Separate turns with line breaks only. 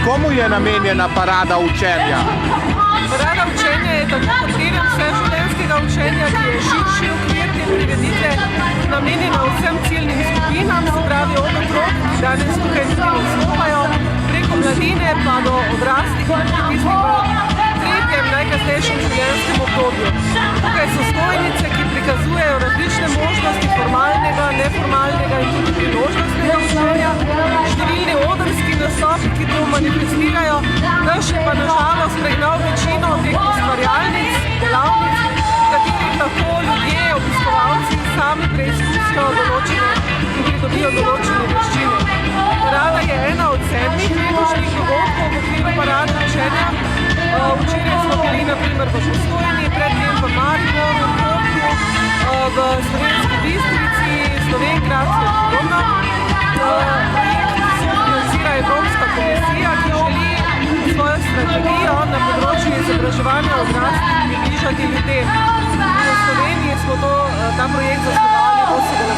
Komu je namenjena parada učenja?
Parada učenja je tako kot teden vseživljenjskega učenja, ki je širši okvir te prireditve, namenjena vsem ciljnim skupinam, se pravi od otrok, ki danes tukaj tudi nastopajo, preko mladine pa do odraslih, tistih v tretjem najkasnejšem življenjskem obdobju. Tukaj so stojnice, ki prikazujejo različne možnosti formalnega, neformalnega in tudi priložnostnega učenja, številni odrski nastopi, ki to manifestirajo, naš je pa nažalost pregnal večino teh ustvarjalnic, delavnic, v katerih lahko ljudje, obiskovalci sami preizkusijo določene in pridobijo določene veščine. Parada je ena od 7 letošnjih dogodkov v okviru parade učenja. Včeraj smo bili na primer v Postojni, predtem v Mariboru, v Kopru, v Slovenski Bistrici, Slovenjgradcu in podobno. Projekt sofinancira Evropska komisija, ki želi svojo strategijo na področju izobraževanja odraslih približati ljudem. V Sloveniji smo ta projekt zasnovali 8.